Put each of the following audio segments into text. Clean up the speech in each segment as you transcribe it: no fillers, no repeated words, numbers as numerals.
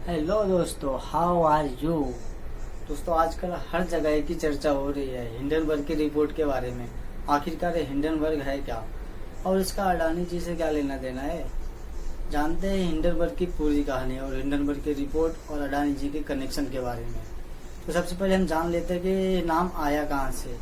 Hello दोस्तों, how are you. दोस्तों, आजकल हर जगह की चर्चा हो रही है हिंडनबर्ग की रिपोर्ट के बारे में। आखिरकार हिंडनबर्ग है क्या और इसका अडानी जी से क्या लेना देना है। जानते हैं हिंडनबर्ग की पूरी कहानी और हिंडनबर्ग की रिपोर्ट और अडानी जी के कनेक्शन के बारे में। तो सबसे पहले हम जान लेते हैं कि ये नाम आया कहाँ से।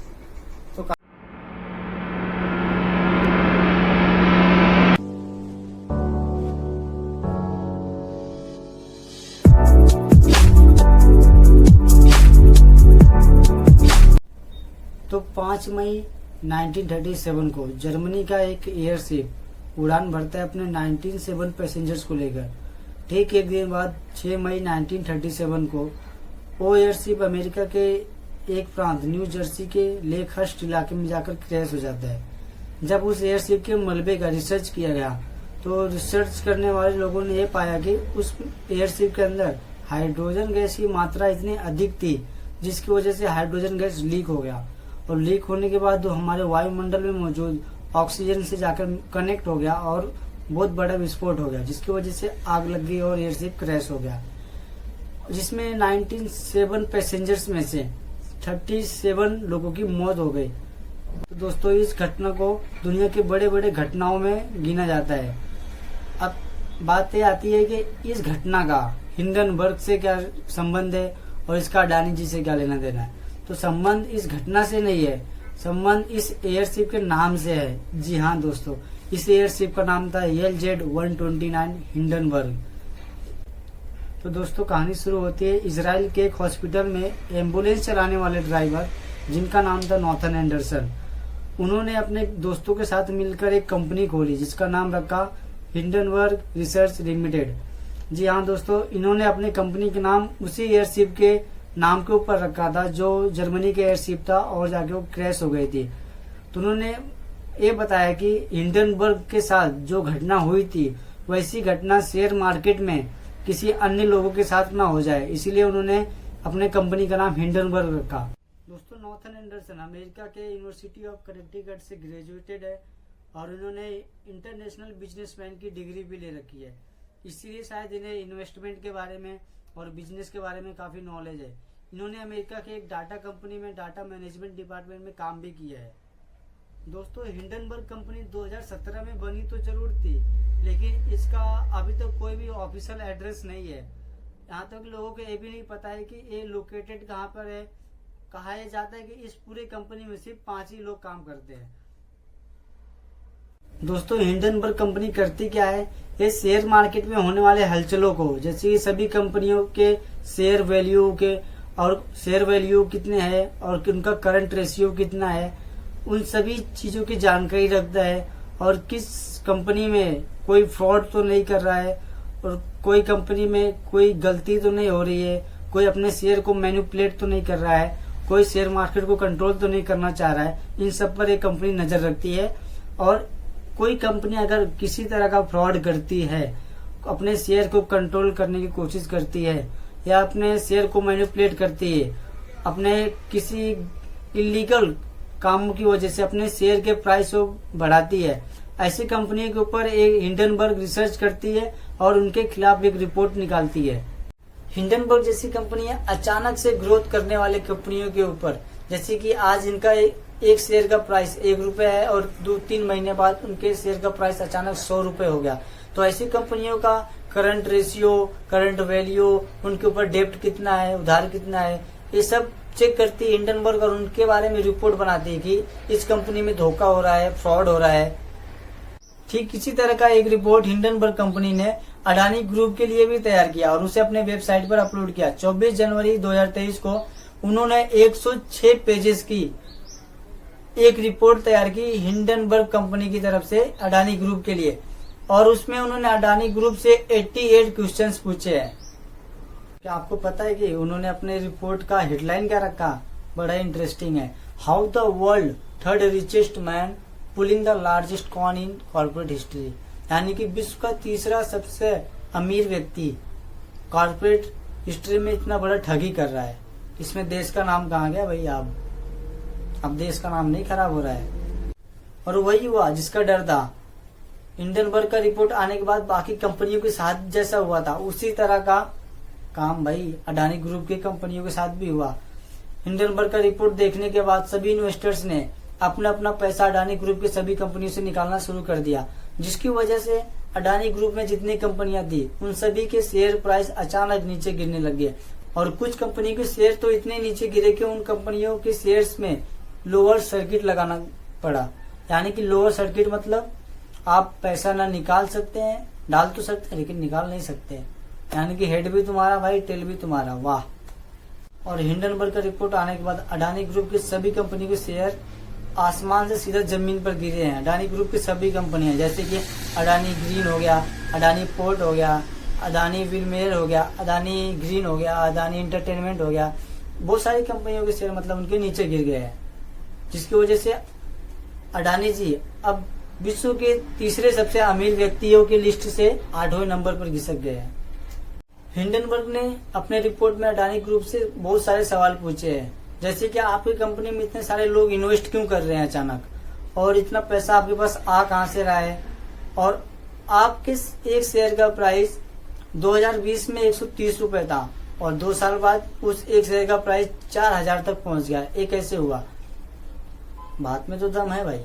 तो 5 मई 1937 को जर्मनी का एक एयरशिप उड़ान भरता है अपने 97 पैसेंजर्स को लेकर। ठीक एक दिन बाद 6 मई 1937 को वो एयरशिप अमेरिका के एक प्रांत न्यू जर्सी के लेक हर्स्ट इलाके में जाकर क्रैश हो जाता है। जब उस एयरशिप के मलबे का रिसर्च किया गया तो रिसर्च करने वाले लोगों ने यह पाया कि उस एयरशिप के अंदर हाइड्रोजन गैस की मात्रा इतनी अधिक थी जिसकी वजह से हाइड्रोजन गैस लीक हो गया और लीक होने के बाद हमारे वायुमंडल में मौजूद ऑक्सीजन से जाकर कनेक्ट हो गया और बहुत बड़ा विस्फोट हो गया, जिसकी वजह से आग लग गई और एयरशिप क्रैश हो गया, जिसमें 97 पैसेंजर्स में से 37 लोगों की मौत हो गई। तो दोस्तों, इस घटना को दुनिया के बड़े बड़े घटनाओं में गिना जाता है। अब बात यह आती है कि इस घटना का हिंडनबर्ग से क्या संबंध है और इसका अडानी जी से क्या लेना देना है। तो संबंध इस घटना से नहीं है, संबंध इस एयरशिप के नाम से है। जी हाँ दोस्तों, इस एयरशिप का नाम था LZ-129 हिंडनबर्ग। तो दोस्तों, कहानी शुरू होती है इजराइल के एक हॉस्पिटल में एम्बुलेंस चलाने वाले ड्राइवर जिनका नाम था नॉर्थन एंडरसन। उन्होंने अपने दोस्तों के साथ मिलकर एक कंपनी खोली जिसका नाम रखा हिंडनबर्ग रिसर्च लिमिटेड। जी हाँ दोस्तों, इन्होंने अपनी कंपनी के नाम उसी एयरशिप के नाम के ऊपर रखा था जो जर्मनी के एयरशिप था और जाके वो क्रैश हो गई थी। तो उन्होंने ये बताया कि हिंडनबर्ग के साथ जो घटना हुई थी वैसी घटना शेयर मार्केट में किसी अन्य लोगों के साथ ना हो जाए, इसीलिए उन्होंने अपने कंपनी का नाम हिंडनबर्ग रखा। दोस्तों, नॉर्थन एंडरसन अमेरिका के यूनिवर्सिटी ऑफ कनेक्टिकट से ग्रेजुएटेड है और उन्होंने इंटरनेशनल बिजनेसमैन की डिग्री भी ले रखी है, इसीलिए शायद इन्हें इन्वेस्टमेंट के बारे में और बिजनेस के बारे में काफी नॉलेज है। इन्होंने अमेरिका के एक डाटा कंपनी में डाटा मैनेजमेंट डिपार्टमेंट में काम भी किया है। दोस्तों, हिंडनबर्ग कंपनी 2017 में बनी तो जरूर थी, लेकिन इसका अभी तक तो कोई भी ऑफिशियल एड्रेस नहीं है। यहाँ तक लोगों को ये भी नहीं पता है कि ये लोकेटेड कहाँ पर है। कहा यह जाता है कि इस पूरे कंपनी में सिर्फ 5 ही लोग काम करते हैं। दोस्तों, हिंडनबर्ग कंपनी करती क्या है, ये शेयर मार्केट में होने वाले हलचलों को, जैसे सभी कंपनियों के शेयर वैल्यू कितने हैं और उनका करंट रेशियो कितना है, उन सभी चीजों की जानकारी रखता है और किस कंपनी में कोई फ्रॉड तो नहीं कर रहा है और कोई कंपनी में कोई गलती तो नहीं हो रही है, कोई अपने शेयर को मैनिपुलेट तो नहीं कर रहा है, कोई शेयर मार्केट को कंट्रोल तो नहीं करना चाह रहा है। इन सब पर एक कंपनी नजर रखती है और कोई कंपनी अगर किसी तरह का फ्रॉड करती है, अपने शेयर को कंट्रोल करने की कोशिश करती है या अपने शेयर को मैनिपुलेट करती है, अपने किसी इलीगल कामों की वजह से अपने शेयर के प्राइस को बढ़ाती है, ऐसी कंपनी के ऊपर एक हिंडनबर्ग रिसर्च करती है और उनके खिलाफ एक रिपोर्ट निकालती है। हिंडनबर्ग जैसी कंपनियां अचानक से ग्रोथ करने वाले कंपनियों के ऊपर, जैसे कि आज इनका एक शेयर का प्राइस 1 रुपए है और 2-3 महीने बाद उनके शेयर का प्राइस अचानक 100 रुपए हो गया, तो ऐसी कंपनियों का करंट रेशियो, करंट वैल्यू, उनके ऊपर डेब्ट कितना है, उधार कितना है, ये सब चेक करती है हिंडनबर्ग और उनके बारे में रिपोर्ट बनाती है कि इस कंपनी में धोखा हो रहा है, फ्रॉड हो रहा है। ठीक इसी तरह का एक रिपोर्ट हिंडनबर्ग कंपनी ने अडानी ग्रुप के लिए भी तैयार किया और उसे अपने वेबसाइट पर अपलोड किया। 24 जनवरी 2023 को उन्होंने 106 पेजेस की एक रिपोर्ट तैयार की हिंडनबर्ग कंपनी की तरफ से अडानी ग्रुप के लिए और उसमें उन्होंने अडानी ग्रुप से 88 क्वेश्चंस पूछे हैं। क्या आपको पता है कि उन्होंने अपने रिपोर्ट का हेडलाइन क्या रखा? बड़ा इंटरेस्टिंग है, how the world third richest man pulling the largest coin in corporate history, यानी कि विश्व का तीसरा सबसे अमीर व्यक्ति कॉर्पोरेट हिस्ट्री में इतना बड़ा ठगी कर रहा है। इसमें देश का नाम कहाँ गया भाई? अब देश का नाम नहीं खराब हो रहा है। और वही हुआ जिसका डर था। हिंडनबर्ग का रिपोर्ट आने के बाद बाकी कंपनियों के साथ जैसा हुआ था उसी तरह का काम भाई अडानी ग्रुप की कंपनियों के साथ भी हुआ। हिंडनबर्ग का रिपोर्ट देखने के बाद सभी इन्वेस्टर्स ने अपना अपना पैसा अडानी ग्रुप की सभी कंपनियों से निकालना शुरू कर दिया, जिसकी वजह से अडानी ग्रुप में जितनी कंपनियां थी उन सभी के शेयर प्राइस अचानक नीचे गिरने लग गए और कुछ कंपनी के शेयर तो इतने नीचे गिरे कि उन कंपनियों के शेयर्स में लोअर सर्किट लगाना पड़ा। यानी कि लोअर सर्किट मतलब आप पैसा ना निकाल सकते हैं, डाल तो सकते हैं लेकिन निकाल नहीं सकते, यानी कि हेड भी तुम्हारा भाई टेल भी तुम्हारा। वाह। और हिंडनबर्ग का रिपोर्ट आने के बाद अडानी ग्रुप की सभी कंपनी के शेयर आसमान से सीधा जमीन पर गिरे हैं। अडानी ग्रुप की सभी कंपनियां जैसे कि अडानी ग्रीन हो गया, अडानी पोर्ट हो गया, अडानी विलमेयर हो गया, अडानी ग्रीन हो गया, अडानी इंटरटेनमेंट हो गया, बहुत सारी कंपनियों के शेयर मतलब उनके नीचे गिर गए हैं, जिसकी वजह से अडानी जी अब विश्व के तीसरे सबसे अमीर व्यक्तियों की लिस्ट से 8वें नंबर पर घिसक गए हैं। हिंडनबर्ग ने अपने रिपोर्ट में अडानी ग्रुप से बहुत सारे सवाल पूछे हैं, जैसे कि आपकी कंपनी में इतने सारे लोग इन्वेस्ट क्यों कर रहे हैं अचानक, और इतना पैसा आपके पास आ कहां से रहा है, और आपके एक शेयर का प्राइस 2020 में 130 रुपए था और 2 साल बाद उस एक शेयर का प्राइस 4000 तक पहुंच गया। ये कैसे हुआ? बात में तो दम है भाई।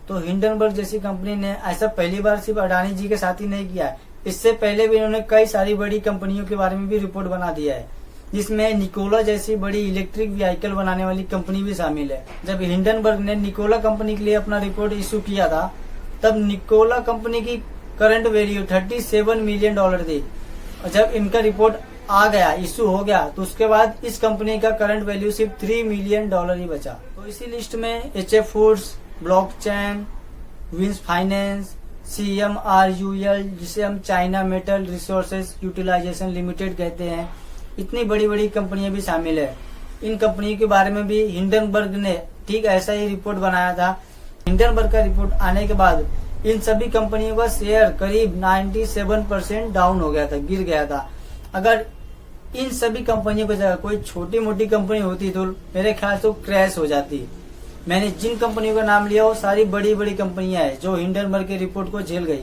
तो हिंडनबर्ग जैसी कंपनी ने ऐसा पहली बार सिर्फ अडानी जी के साथ ही नहीं किया है, इससे पहले भी इन्होंने कई सारी बड़ी कंपनियों के बारे में भी रिपोर्ट बना दिया है, जिसमें निकोला जैसी बड़ी इलेक्ट्रिक व्हीकल बनाने वाली कंपनी भी शामिल है। जब हिंडनबर्ग ने निकोला कंपनी के लिए अपना रिपोर्ट इशू किया था तब निकोला कंपनी की करंट वैल्यू $37 मिलियन थी, और जब इनका रिपोर्ट आ गया, इशू हो गया, तो उसके बाद इस कंपनी का करंट वैल्यू सिर्फ $3 मिलियन ही बचा। तो इसी लिस्ट में HF foods, blockchain, Vins finance, CMRUL जिसे हम China metal resources utilisation limited कहते हैं, इतनी बड़ी बड़ी कंपनियां भी शामिल है। इन कंपनियों के बारे में भी हिंडनबर्ग ने ठीक ऐसा ही रिपोर्ट बनाया था। हिंडनबर्ग का रिपोर्ट आने के बाद इन सभी कंपनियों का शेयर करीब 97% डाउन हो गया था, गिर गया था। अगर इन सभी कंपनियों की जगह कोई छोटी मोटी कंपनी होती तो मेरे ख्याल से क्रैश हो जाती। मैंने जिन कंपनियों का नाम लिया वो सारी बड़ी बड़ी कंपनियां हैं जो हिंडनबर्ग के रिपोर्ट को झेल गई।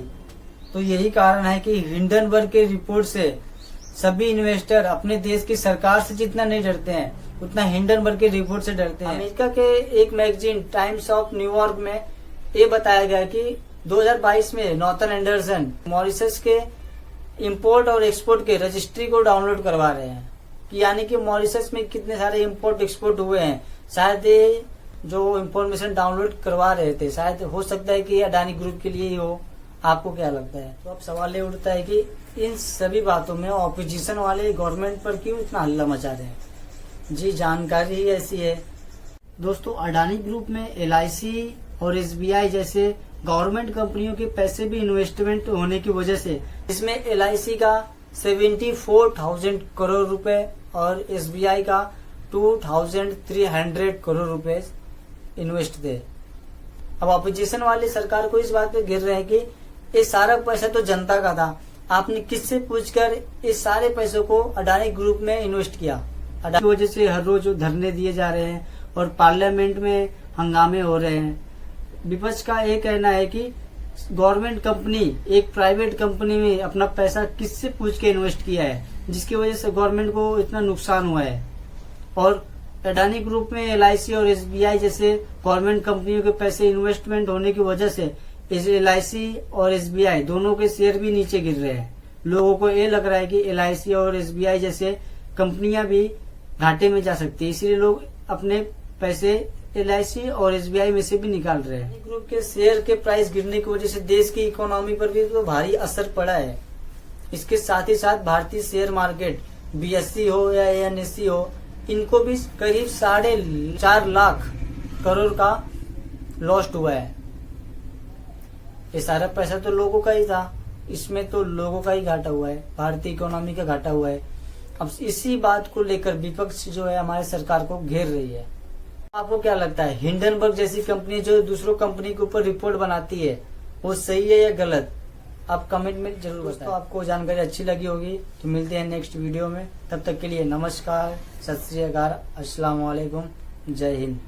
तो यही कारण है कि हिंडनबर्ग के रिपोर्ट से सभी इन्वेस्टर अपने देश की सरकार से जितना नहीं डरते हैं उतना हिंडनबर्ग के रिपोर्ट से डरते हैं। अमेरिका के एक मैगजीन टाइम्स ऑफ न्यूयॉर्क में ये बताया गया कि 2022 में नॉर्थन एंडरसन मॉरिशस के इंपोर्ट और एक्सपोर्ट के रजिस्ट्री को डाउनलोड करवा रहे हैं, कि यानी कि मॉरिशस में कितने सारे इंपोर्ट एक्सपोर्ट हुए हैं। शायद ये जो इंफॉर्मेशन डाउनलोड करवा रहे थे शायद हो सकता है कि अडानी ग्रुप के लिए ही हो। आपको क्या लगता है? तो अब सवाल ये उठता है कि इन सभी बातों में ऑपोजिशन वाले गवर्नमेंट पर क्यों इतना हल्ला मचा रहे हैं? जी जानकारी ही ऐसी है। दोस्तों, अडानी ग्रुप में LIC और SBI जैसे गवर्नमेंट कंपनियों के पैसे भी इन्वेस्टमेंट होने की वजह से इसमें LIC का 74,000 करोड़ रुपए और SBI का 2,300 करोड़ रुपए इन्वेस्ट थे। अब ऑपोजिशन वाली सरकार को इस बात पे गिर रहे हैं कि ये सारा पैसा तो जनता का था, आपने किससे पूछकर इस सारे पैसों को अडानी ग्रुप में इन्वेस्ट किया। अडानी की वजह से हर रोज धरने दिए जा रहे हैं और पार्लियामेंट में हंगामे हो रहे हैं। विपक्ष का ये कहना है कि गवर्नमेंट कंपनी एक प्राइवेट कंपनी में अपना पैसा किससे पूछ के इन्वेस्ट किया है, जिसकी वजह से गवर्नमेंट को इतना नुकसान हुआ है। और अडानी ग्रुप में LIC और SBI जैसे गवर्नमेंट कंपनियों के पैसे इन्वेस्टमेंट होने की वजह से इस LIC और SBI दोनों के शेयर भी नीचे गिर रहे हैं। लोगों को ये लग रहा है कि LIC और SBI जैसे कंपनियां भी घाटे में जा सकती है, इसीलिए लोग अपने पैसे LIC और SBI में से भी निकाल रहे हैं। ग्रुप के शेयर के प्राइस गिरने की वजह से देश की इकोनॉमी पर भी तो भारी असर पड़ा है। इसके साथ ही साथ भारतीय शेयर मार्केट BSE हो या NSE हो, इनको भी करीब 4.5 लाख करोड़ का लॉस्ट हुआ है। ये सारा पैसा तो लोगों का ही था, इसमें तो लोगों का ही घाटा हुआ है, भारतीय इकोनॉमी का घाटा हुआ है। अब इसी बात को लेकर विपक्ष जो है हमारे सरकार को घेर रही है। आपको क्या लगता है, हिंडनबर्ग जैसी कंपनी जो दूसरों कंपनी के ऊपर रिपोर्ट बनाती है वो सही है या गलत? आप कमेंट में जरूर बताएं। तो आपको जानकारी अच्छी लगी होगी तो मिलते हैं नेक्स्ट वीडियो में। तब तक के लिए नमस्कार, सत श्री अकाल, अस्सलाम वालेकुम, जय हिंद।